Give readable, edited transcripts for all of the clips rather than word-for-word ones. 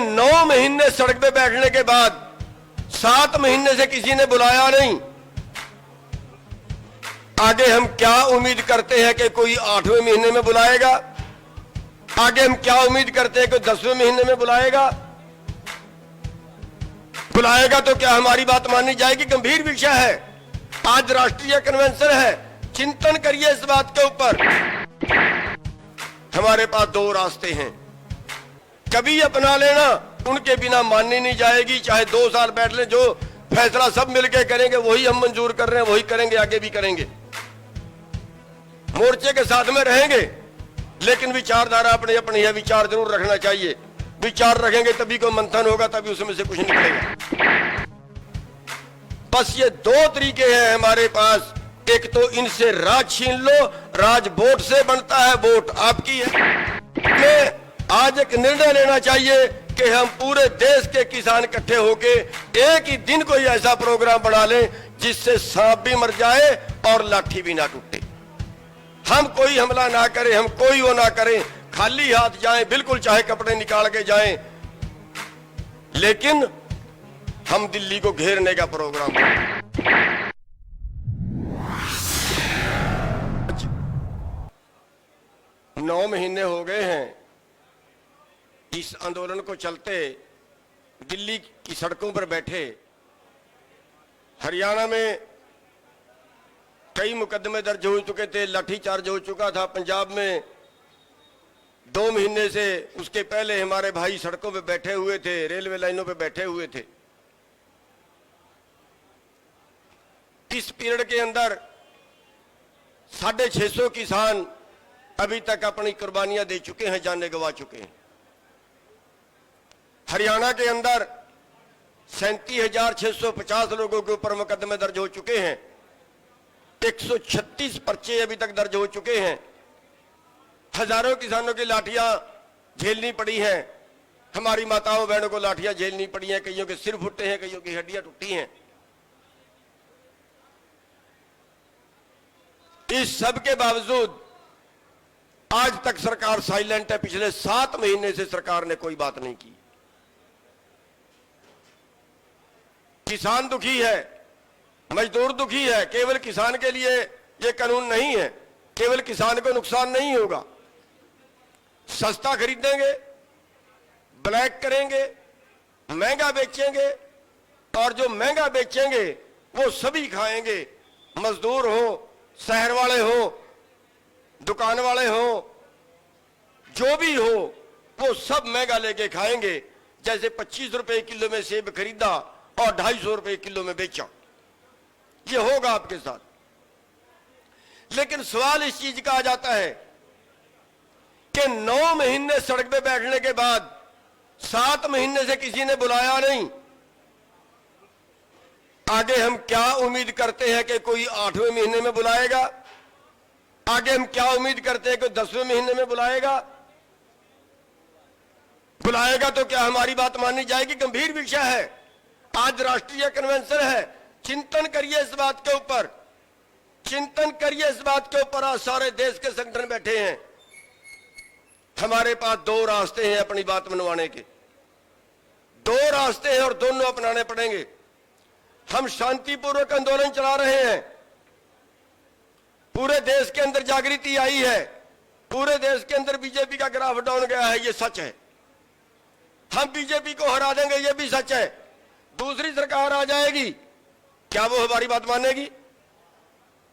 9 महीने सड़क पे बैठने के बाद 7 महीने से किसी ने बुलाया नहीं। आगे हम क्या उम्मीद करते हैं कि कोई 8वें महीने में बुलाएगा? आगे हम क्या उम्मीद करते हैं कि 10वें महीने में बुलाएगा? बुलाएगा तो क्या हमारी बात मानी जाएगी? गंभीर विषय है। आज राष्ट्रीय कन्वेंशन है, चिंतन करिए इस बात के ऊपर। हमारे पास 2 रास्ते हैं, कभी अपना लेना, उनके बिना माननी नहीं जाएगी। चाहे 2 साल बैठ ले, जो फैसला सब मिलके करेंगे वही हम मंजूर कर रहे हैं, वही करेंगे, आगे भी करेंगे। मोर्चे के साथ में रहेंगे, लेकिन विचारधारा अपनी अपनी है, विचार जरूर रखना चाहिए। विचार रखेंगे तभी को मंथन होगा, तभी उसमें से कुछ निकलेगा। बस ये 2 तरीके हैं हमारे पास। एक तो इनसे राज छीन लो, राज वोट से बनता है, वोट आपकी है। हमें आज एक निर्णय लेना चाहिए कि हम पूरे देश के किसान इकट्ठे होके एक ही दिन कोई ऐसा प्रोग्राम बना लें जिससे सांप भी मर जाए और लाठी भी ना टूटे। हम कोई हमला ना करें, हम कोई वो ना करें, खाली हाथ जाएं, बिल्कुल चाहे कपड़े निकाल के जाएं, लेकिन हम दिल्ली को घेरने का प्रोग्राम करें। 9 महीने हो गए हैं इस आंदोलन को चलते। दिल्ली की सड़कों पर बैठे, हरियाणा में कई मुकदमे दर्ज हो चुके थे, लाठीचार्ज हो चुका था। पंजाब में 2 महीने से, उसके पहले हमारे भाई सड़कों पे बैठे हुए थे, रेलवे लाइनों पे बैठे हुए थे। इस पीरियड के अंदर 650 किसान अभी तक अपनी कुर्बानियां दे चुके हैं, जानें गंवा चुके हैं। हरियाणा के अंदर 37,650 लोगों के ऊपर मुकदमे दर्ज हो चुके हैं। 136 पर्चे अभी तक दर्ज हो चुके हैं। हजारों किसानों की लाठियां झेलनी पड़ी हैं। हमारी माताओं बहनों को लाठियां झेलनी पड़ी हैं। कईयों के सिर फुटे हैं, कईयों की हड्डियां टूटी हैं। इस सब के बावजूद आज तक सरकार साइलेंट है। पिछले 7 महीने से सरकार ने कोई बात नहीं की। किसान दुखी है, मजदूर दुखी है। केवल किसान के लिए यह कानून नहीं है, केवल किसान को नुकसान नहीं होगा। सस्ता खरीदेंगे, ब्लैक करेंगे, महंगा बेचेंगे, और जो महंगा बेचेंगे वो सभी खाएंगे। मजदूर हो, शहर वाले हो, दुकान वाले हो, जो भी हो, वो सब महंगा लेके खाएंगे। जैसे 25 रुपए किलो में सेब खरीदा और 250 रुपए किलो में बेचा, ये होगा आपके साथ। लेकिन सवाल इस चीज का आ जाता है कि 9 महीने सड़क पे बैठने के बाद 7 महीने से किसी ने बुलाया नहीं। आगे हम क्या उम्मीद करते हैं कि कोई 8वें महीने में बुलाएगा? आगे हम क्या उम्मीद करते हैं कि 10वें महीने में बुलाएगा? बुलाएगा तो क्या हमारी बात मानी जाएगी? गंभीर विषय है। आज राष्ट्रीय कन्वेंशन है, चिंतन करिए इस बात के ऊपर। चिंतन करिए इस बात के ऊपर। आज सारे देश के संगठन बैठे हैं। हमारे पास 2 रास्ते हैं अपनी बात मनवाने के। 2 रास्ते हैं और दोनों अपनाने पड़ेंगे। हम शांतिपूर्वक आंदोलन चला रहे हैं। पूरे देश के अंदर जागृति आई है। पूरे देश के अंदर बीजेपी का ग्राफ डाउन गया है, ये सच है। हम बीजेपी को हरा देंगे, ये भी सच है। दूसरी सरकार आ जाएगी, क्या वो हमारी बात मानेगी?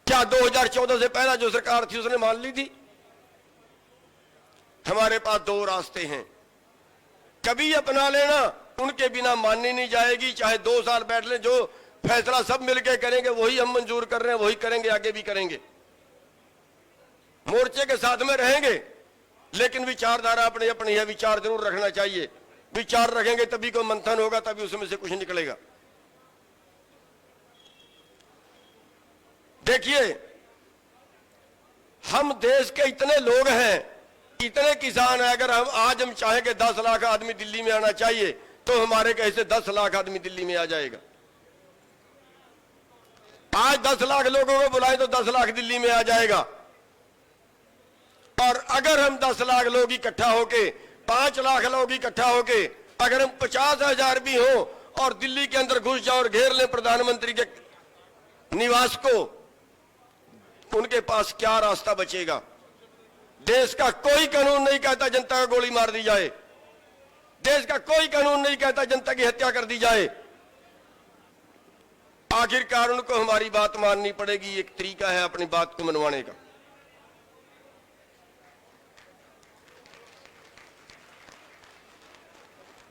क्या 2014 से पहला जो सरकार थी उसने मान ली थी? हमारे पास 2 रास्ते हैं, कभी अपना लेना, उनके बिना माननी नहीं जाएगी। चाहे 2 साल बैठ ले, जो फैसला सब मिलके करेंगे वही हम मंजूर कर रहे हैं, वही करेंगे, आगे भी करेंगे। मोर्चे के साथ में रहेंगे, लेकिन विचारधारा अपनी अपनी है, विचार जरूर रखना चाहिए। विचार रखेंगे तभी को मंथन होगा, तभी उसमें से कुछ निकलेगा। देखिए, हम देश के इतने लोग हैं, इतने किसान हैं। अगर हम चाहें कि 10 लाख आदमी दिल्ली में आना चाहिए, तो हमारे कहीं से 10 लाख आदमी दिल्ली में आ जाएगा। आज 10 लाख लोगों को बुलाए तो 10 लाख दिल्ली में आ जाएगा। और अगर हम 10 लाख लोग इकट्ठा होके, 5 लाख लोग इकट्ठा होके अगर हम 50,000 भी हों और दिल्ली के अंदर घुस जाओ और घेर लें प्रधानमंत्री के निवास को, उनके पास क्या रास्ता बचेगा? देश का कोई कानून नहीं कहता जनता को गोली मार दी जाए, देश का कोई कानून नहीं कहता जनता की हत्या कर दी जाए। आखिरकार उनको हमारी बात माननी पड़ेगी, एक तरीका है अपनी बात को मनवाने का।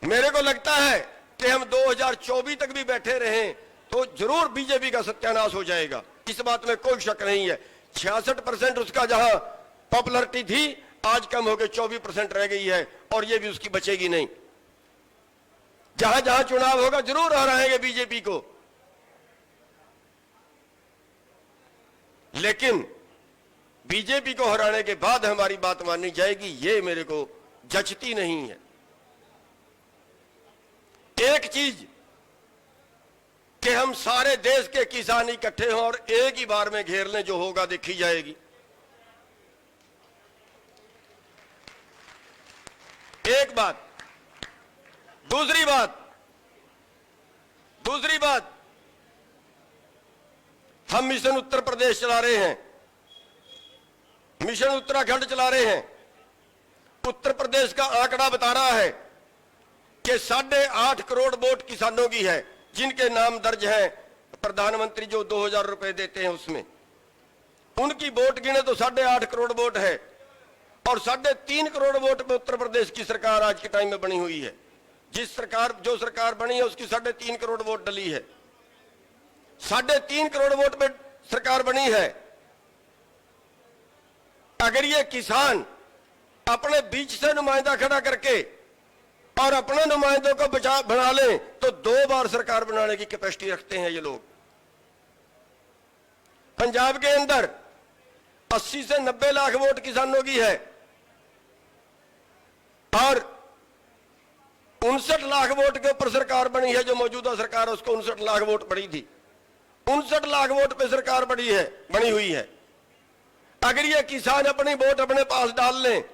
मेरे को लगता है कि हम 2024 तक भी बैठे रहें तो जरूर बीजेपी का सत्यानाश हो जाएगा, इस बात में कोई शक नहीं है। 66% उसका जहां पॉपुलरिटी थी आज कम होकर 24% रह गई है और ये भी उसकी बचेगी नहीं। जहां जहां चुनाव होगा जरूर हराएंगे बीजेपी को, लेकिन बीजेपी को हराने के बाद हमारी बात माननी जाएगी, ये मेरे को जचती नहीं है। एक चीज कि हम सारे देश के किसान इकट्ठे हों और एक ही बार में घेर लें, जो होगा देखी जाएगी। एक बात। दूसरी बात, हम मिशन उत्तर प्रदेश चला रहे हैं, मिशन उत्तराखंड चला रहे हैं। उत्तर प्रदेश का आंकड़ा बता रहा है कि 8.5 करोड़ वोट किसानों की है जिनके नाम दर्ज है। प्रधानमंत्री जो 2000 रुपए देते हैं उसमें उनकी वोट गिने तो 8.5 करोड़ वोट है और 3.5 करोड़ वोट में उत्तर प्रदेश की सरकार आज के टाइम में बनी हुई है। जो सरकार बनी है उसकी 3.5 करोड़ वोट डली है, 3.5 करोड़ वोट में सरकार बनी है। अगर ये किसान अपने बीच से नुमाइंदा खड़ा करके और अपने नुमाइंदों को बना लें तो 2 बार सरकार बनाने की कैपेसिटी रखते हैं ये लोग। पंजाब के अंदर 80 से 90 लाख वोट किसानों की है और 59 लाख वोट के ऊपर सरकार बनी है। जो मौजूदा सरकार है उसको 59 लाख वोट पड़ी थी, 59 लाख वोट पे सरकार बनी हुई है। अगर ये किसान अपनी वोट अपने पास डाल लें,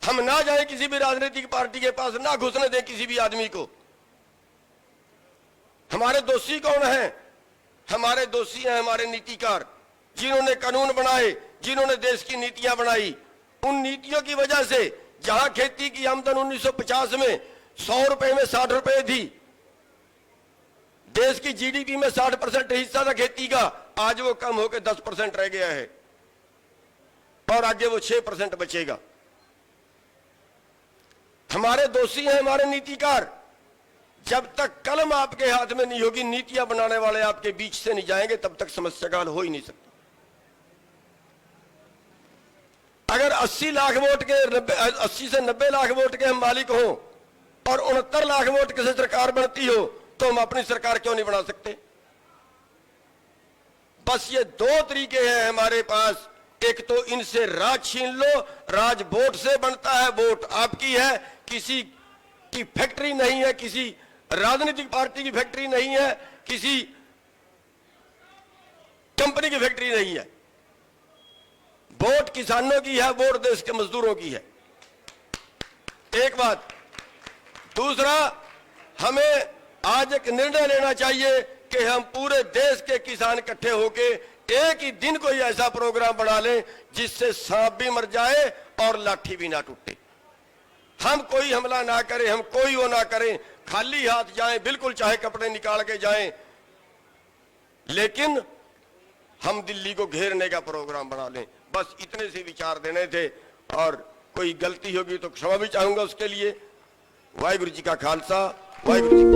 हम ना जाए किसी भी राजनीतिक पार्टी के पास, ना घुसने दें किसी भी आदमी को। हमारे दोषी कौन है? हमारे दोषी हैं हमारे नीतिकार, जिन्होंने कानून बनाए, जिन्होंने देश की नीतियां बनाई। उन नीतियों की वजह से जहां खेती की आमदन 1950 में 100 रुपए में 60 रुपए थी, देश की जीडीपी में 60% हिस्सा था खेती का, आज वो कम होकर 10% रह गया है और आगे वो 6% बचेगा। हमारे दोषी हैं हमारे नीतिकार। जब तक कलम आपके हाथ में नहीं होगी, नीतियां बनाने वाले आपके बीच से नहीं जाएंगे, तब तक समस्या का हल हो ही नहीं सकता। अगर 80 लाख वोट के 80 से 90 लाख वोट के हम मालिक हों और 69 लाख वोट के से सरकार बनती हो, तो हम अपनी सरकार क्यों नहीं बना सकते? बस ये 2 तरीके हैं हमारे पास। एक तो इनसे राज छीन लो, राज वोट से बनता है, वोट आपकी है, किसी की फैक्ट्री नहीं है, किसी राजनीतिक पार्टी की फैक्ट्री नहीं है, किसी कंपनी की फैक्ट्री नहीं है। वोट किसानों की है, वोट देश के मजदूरों की है। एक बात। दूसरा, हमें आज एक निर्णय लेना चाहिए कि हम पूरे देश के किसान इकट्ठे होके एक ही दिन कोई ऐसा प्रोग्राम बना लें जिससे सांप भी मर जाए और लाठी भी ना टूटे। हम कोई हमला ना करें, हम कोई वो ना करें, खाली हाथ जाएं, बिल्कुल चाहे कपड़े निकाल के जाएं, लेकिन हम दिल्ली को घेरने का प्रोग्राम बना लें। बस इतने से विचार देने थे और कोई गलती होगी तो क्षमा भी चाहूंगा उसके लिए। वाहिगुरु जी का खालसा, वाहिगुरु जी।